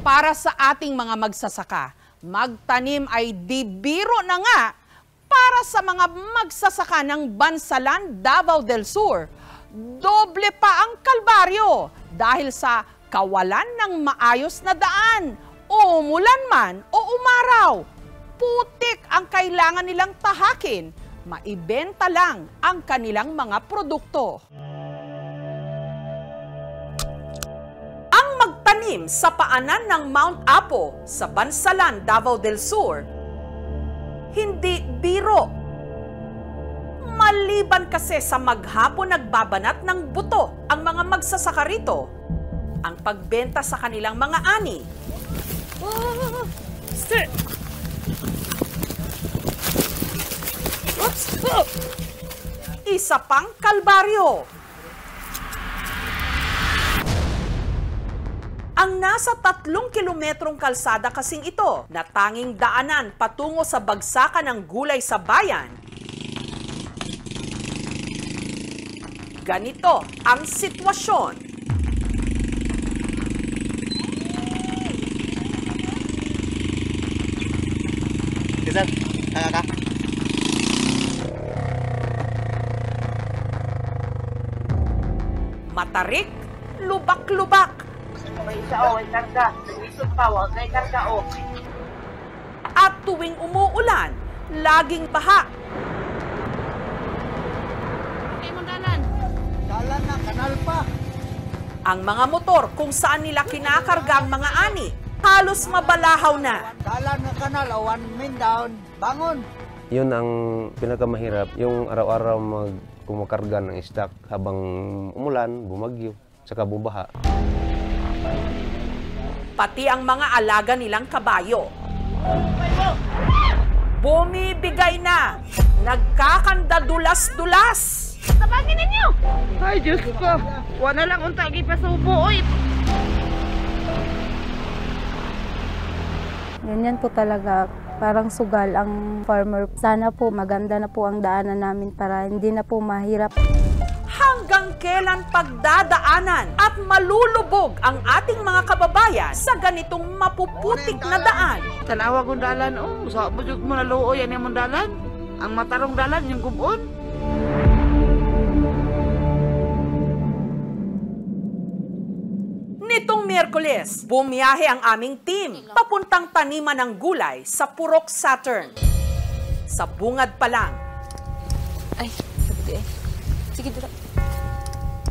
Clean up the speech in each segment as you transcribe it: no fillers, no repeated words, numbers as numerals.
Para sa ating mga magsasaka, magtanim ay di biro na nga para sa mga magsasaka ng Bansalan, Davao del Sur. Doble pa ang kalbaryo dahil sa kawalan ng maayos na daan, umulan man o umaraw. Putik ang kailangan nilang tahakin, maibenta lang ang kanilang mga produkto. Ang magtanim sa paanan ng Mount Apo sa Bansalan, Davao del Sur, hindi biro. Maliban kasi sa maghapon nagbabanat ng buto ang mga magsasaka rito, ang pagbenta sa kanilang mga ani. Isa pang kalbaryo. Ang nasa 3 kilometrong kalsada kasing ito na tanging daanan patungo sa bagsakan ng gulay sa bayan. Ganito ang sitwasyon. Kisar, kakak. Matarik, lubak-lubak. May isa o, may karga. Nag-isip pa, wag may karga o. At tuwing umuulan, laging baha. Ay mo dalan. Dalan na, kanal pa. Ang mga motor kung saan nila kinakarga ang mga ani, halos mabalahaw na. Dalan na kanal, one min down, bangon. Yun ang pinakamahirap, yung araw-araw kumakarga ng stock habang umulan, bumagyo, saka bubaha. Pati ang mga alaga nilang kabayo. Bumibigay na, nagkakanda dulas-dulas. Tabangin ninyo! Ay, Diyos ko. Wala lang unta gipasubo, oy. Ganyan po talaga, parang sugal ang farmer. Sana po maganda na po ang daanan namin para hindi na po mahirap. Hanggang kailan pagdadaanan at malulubog ang ating mga kababayan sa ganitong mapuputik na daan? Tanawa kong dalan, oh. Sa bujog mo na loo yan yung dalan. Ang matarong dalan, yung gubon. Nitong Miyerkules, bumiyahe ang aming team papuntang taniman ng gulay sa Purok Saturn. Sa bungad pa lang, Ay, sabi eh. Sige, dula.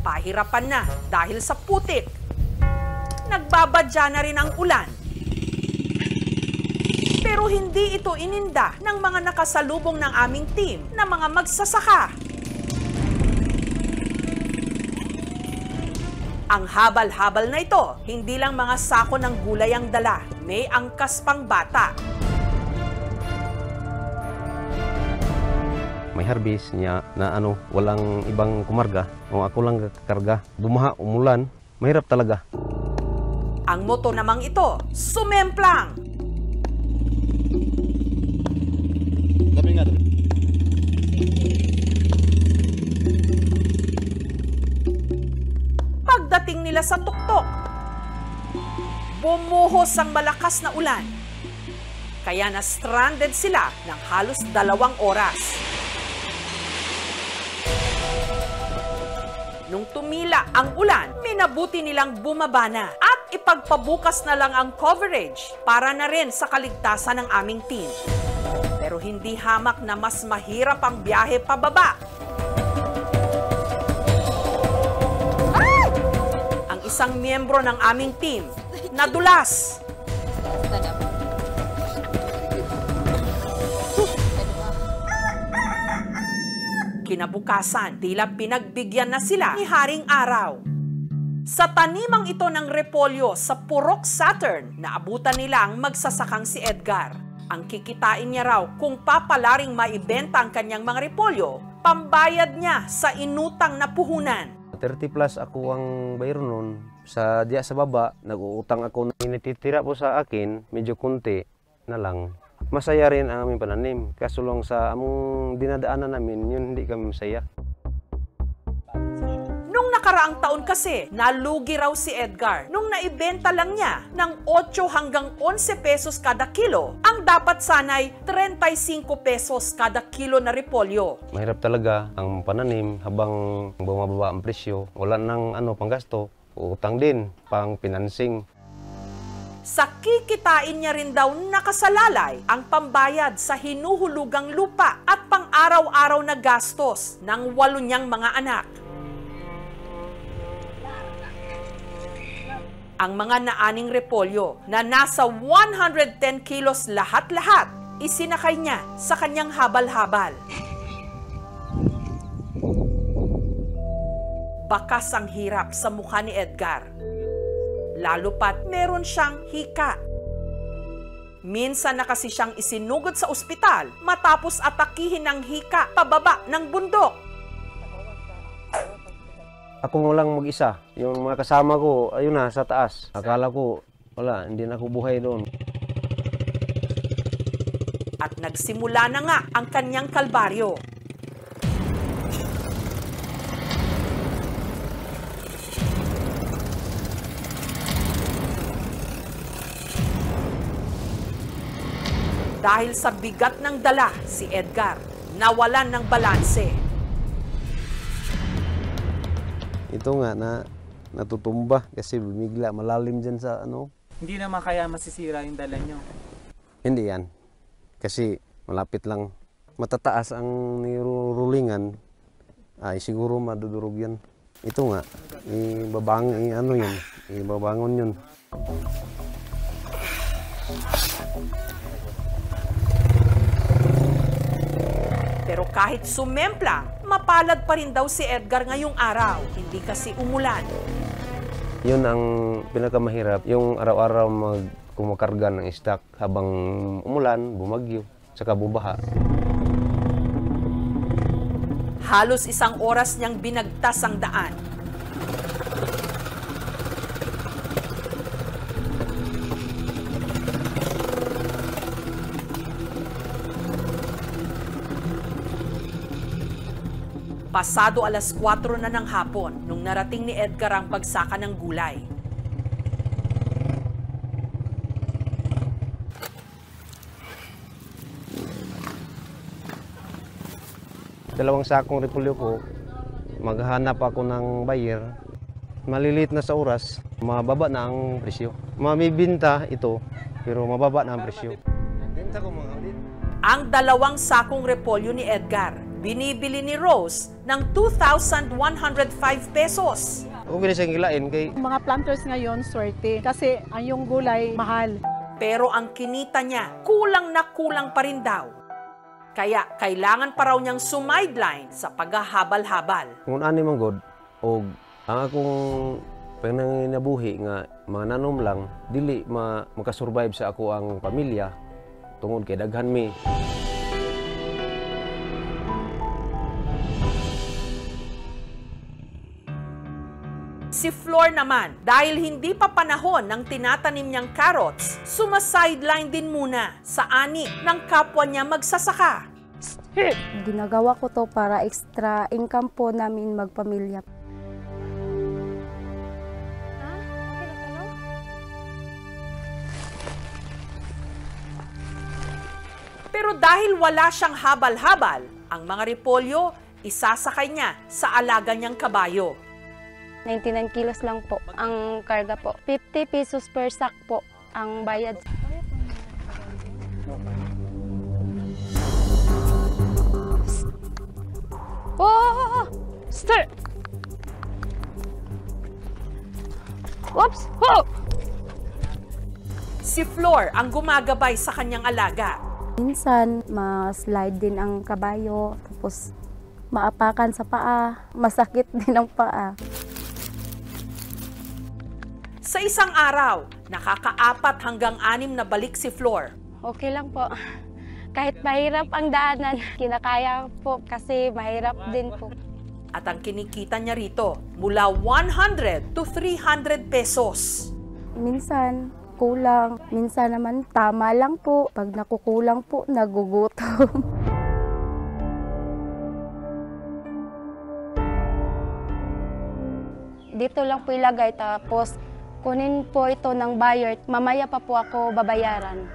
pahirapan na dahil sa putik. Nagbabadya na rin ang ulan. Pero hindi ito ininda ng mga nakasalubong ng aming team na mga magsasaka. Ang habal-habal na ito, hindi lang mga sako ng gulay ang dala, may angkas pang bata. May harvest niya na walang ibang kumarga, o ako lang kakarga. Bumaha, umulan, mahirap talaga. Ang moto namang ito, sumemplang. Dami nga. Pagdating nila sa tuktok, bumuhos ang malakas na ulan. Kaya na-stranded sila ng halos 2 oras. Nung tumila ang ulan, minabuti nilang bumaba na at ipagpabukas na lang ang coverage para na rin sa kaligtasan ng aming team. Pero hindi hamak na mas mahirap ang biyahe pababa. Ang isang miyembro ng aming team nadulas. Kinabukasan, tila pinagbigyan na sila ni Haring Araw. Sa tanimang ito ng repolyo sa Purok Saturn, naabutan nila ang magsasakang si Edgar. Ang kikitain niya raw kung papalaring maibenta ang kanyang mga repolyo, pambayad niya sa inutang na puhunan. 30 plus ako ang bayro nun. Sa diya sa baba, nag-uutang ako. Inititira po sa akin, medyo kunti na lang. Masaya rin ang aming pananim. Kaso lang sa among dinadaanan namin, yun hindi kami masaya. Nung nakaraang taon kasi, nalugi raw si Edgar nung naibenta lang niya ng 8 hanggang 11 pesos kada kilo ang dapat sanay 35 pesos kada kilo na repolyo. Mahirap talaga ang pananim habang bumababa ang presyo. Wala nang panggasto, utang din, pang financing. Sa kikitain niya rin daw nakasalalay ang pambayad sa hinuhulugang lupa at pang-araw-araw na gastos ng 8 niyang mga anak. Ang mga naaning repolyo na nasa 110 kilos lahat-lahat, isinakay niya sa kanyang habal-habal. Bakas ang hirap sa mukha ni Edgar. Lalo pat meron siyang hika. Minsan na kasi siyang isinugod sa ospital matapos atakihin ng hika pababa ng bundok. Ako lang mag-isa. Yung mga kasama ko, ayun na, sa taas. Akala ko, wala, hindi na ako buhay doon. At nagsimula na nga ang kanyang kalbaryo. Dahil sa bigat ng dala, si Edgar nawalan ng balanse. Ito nga na natutumba kasi bumigla malalim dyan sa Hindi naman kaya masisira yung dala nyo? Hindi yan. Kasi malapit lang. Matataas ang nirulingan. Ay siguro madudurog yan. Ito nga, ibabangon yun. Pero kahit sumemplang, mapalad pa rin daw si Edgar ngayong araw. Hindi kasi umulan. Yun ang pinakamahirap. Yung araw-araw kumakarga ng stock habang umulan, bumagyo, saka bubaha. Halos 1 oras niyang binagtas ang daan. Pasado 4:00 na ng hapon nung narating ni Edgar ang pagsaka ng gulay. Dalawang sakong repolyo ko, maghahanap ako ng buyer. Maliliit na sa oras, mababa na ang presyo. Mamibinta ito, pero mababa na ang presyo. Ang 2 sakong repolyo ni Edgar, binibili ni Rose ng 2,105 pesos. Okay na siyang kilain kay Mga planters ngayon, swerte. Kasi ang yung gulay, mahal. Pero ang kinita niya, kulang na kulang pa rin daw. Kaya kailangan pa raw niyang sumideline sa paghahabal-habal. kung ani man god og ang akong pananginabuhi nga mga nanom lang dili makasurvive sa ako ang pamilya tungod kay daghan mi. Si Flor naman, dahil hindi pa panahon ng tinatanim niyang carrots, sumasideline din muna sa ani ng kapwa niya magsasaka. Ginagawa ko to para extra income po namin magpamilya. Pero dahil wala siyang habal-habal, ang mga repolyo, isasakay niya sa alaga niyang kabayo. 99 kilos lang po ang karga po. 50 pesos per sack po ang bayad. Oh! Start! Whoops! Oh! Si Flor ang gumagabay sa kanyang alaga. Minsan, ma-slide din ang kabayo, tapos maapakan sa paa, masakit din ang paa. Sa isang araw, nakaka-4 hanggang 6 na balik si Flor. Okay lang po. Kahit mahirap ang daanan, kinakaya po kasi mahirap din po. At ang kinikita niya rito, mula 100 to 300 pesos. Minsan, kulang. Minsan naman, tama lang po. Pag nakukulang po, nagugutom. Dito lang po ilagay tapos kunin po ito ng buyer. Mamaya pa po ako babayaran.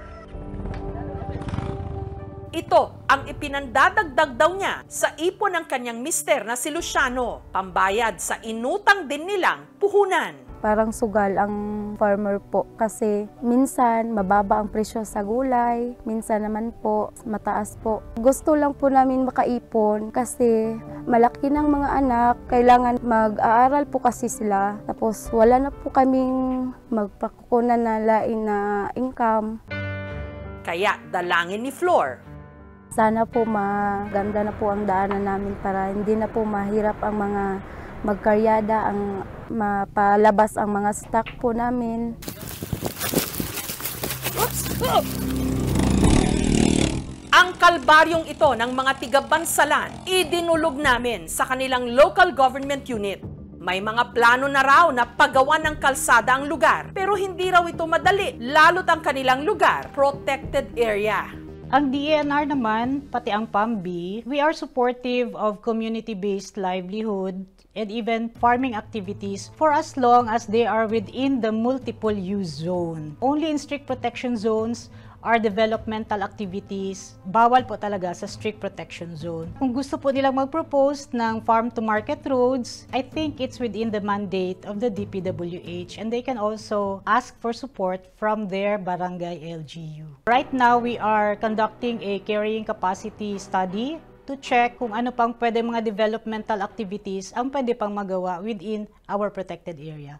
Ito ang ipinandadagdag daw niya sa ipon ng kanyang mister na si Luciano, pambayad sa inutang din nilang puhunan. Parang sugal ang farmer po kasi minsan mababa ang presyo sa gulay, minsan naman po mataas po. Gusto lang po namin makaipon kasi malaki ng mga anak, kailangan mag-aaral po kasi sila. Tapos wala na po kaming magpakukunan na lain na income. Kaya dalangin ni Flor, sana po maganda na po ang daanan namin para hindi na po mahirap ang mga magkaryada, ang mapalabas ang mga stock po namin. Ang kalbaryong ito ng mga tiga-Bansalan, idinulog namin sa kanilang local government unit. May mga plano na raw na paggawan ng kalsada ang lugar, pero hindi raw ito madali, lalo't ang kanilang lugar, protected area. Ang DENR naman, pati ang PAMB, we are supportive of community-based livelihood and even farming activities for as long as they are within the multiple use zone. Only in strict protection zones are developmental activities. Bawal po talaga sa strict protection zone. Kung gusto po nilang mag-propose ng farm-to-market roads, I think it's within the mandate of the DPWH and they can also ask for support from their barangay LGU. Right now, we are conducting a carrying capacity study to check kung ano pang pwede mga developmental activities ang pwede pang magawa within our protected area.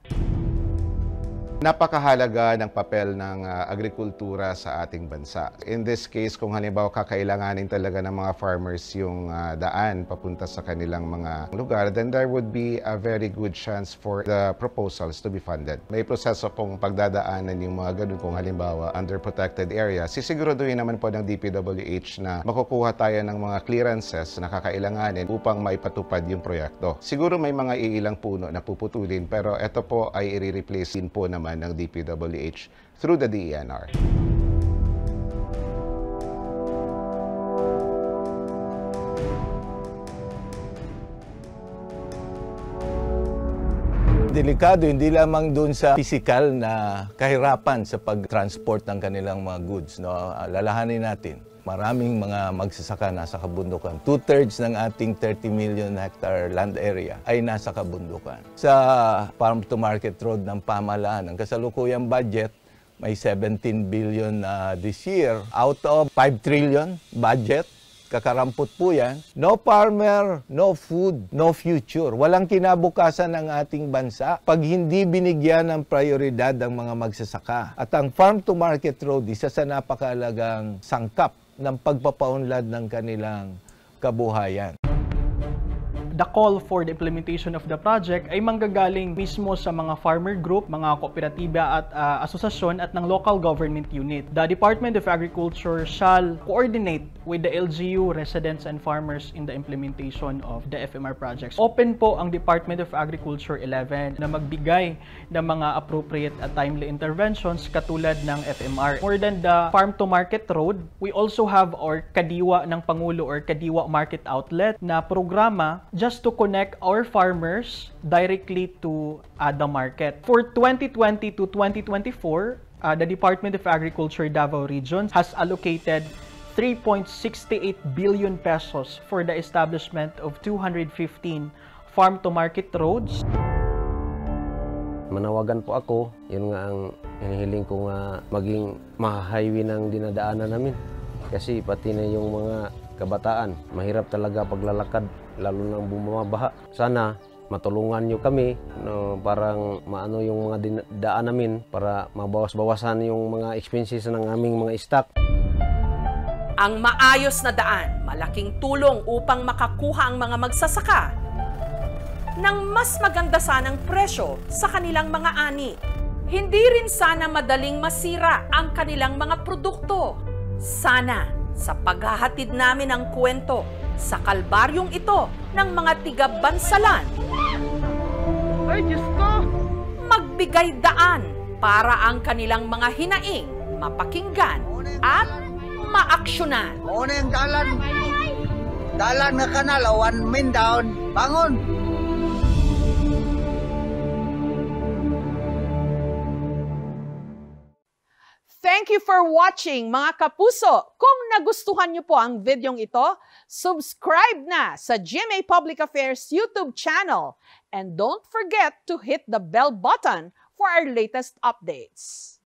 Napakahalaga ng papel ng agrikultura sa ating bansa. In this case, kung halimbawa kakailanganin talaga ng mga farmers yung daan papunta sa kanilang mga lugar, then there would be a very good chance for the proposals to be funded. May proseso pong pagdadaanan yung mga ganun kung halimbawa under protected area. Sisiguraduhin naman po ng DPWH na makukuha tayo ng mga clearances na kakailanganin upang maipatupad yung proyekto. Siguro may mga iilang puno na puputulin pero ito po ay i-replace din po naman ng DPWH through the DENR. Delikado hindi lamang doon sa physical na kahirapan sa pag-transport ng kanilang mga goods. No? Lalahanin natin. Maraming mga magsasaka nasa kabundukan. 2/3 ng ating 30 million hectare land area ay nasa kabundukan. Sa farm-to-market road ng pamahalaan, ang kasalukuyang budget may 17 billion this year. Out of 5 trillion budget, kakarampot po yan. No farmer, no food, no future. Walang kinabukasan ng ating bansa pag hindi binigyan ng prioridad ang mga magsasaka. At ang farm-to-market road, isa sa napakahalagang sangkap ng pagpapaunlad ng kanilang kabuhayan. The call for the implementation of the project ay manggagaling mismo sa mga farmer group, mga kooperatiba at asosasyon at ng local government unit. The Department of Agriculture shall coordinate with the LGU residents and farmers in the implementation of the FMR projects. Open po ang Department of Agriculture 11 na magbigay ng mga appropriate at timely interventions katulad ng FMR. More than the farm-to-market road, we also have our Kadiwa ng Pangulo or Kadiwa Market Outlet na programa just to connect our farmers directly to the market. For 2020 to 2024, the Department of Agriculture Davao Region has allocated 3.68 billion pesos for the establishment of 215 farm-to-market roads. Manawagan po ako, yun nga ang hinihiling ko nga maging ma-highway ng dinadaanan namin. Kasi pati na yung mga kabataan, mahirap talaga paglalakad, lalo nang bumabaha. Sana matulungan nyo kami, no, parang maano yung mga daan namin para mabawas-bawasan yung mga expenses ng aming mga stock. Ang maayos na daan, malaking tulong upang makakuha ang mga magsasaka ng mas maganda sanang presyo sa kanilang mga ani. Hindi rin sana madaling masira ang kanilang mga produkto. Sana sa paghahatid namin ng kwento sa kalbaryong ito ng mga tiga-Bansalan, Ay, Diyos ko! magbigay daan para ang kanilang mga hinaing mapakinggan at maaksyonan. Una yung dalan nga kanal, 1 min down, bangon! Thank you for watching, mga kapuso. Kung nagustuhan niyo po ang videong ito, subscribe na sa GMA Public Affairs YouTube channel. And don't forget to hit the bell button for our latest updates.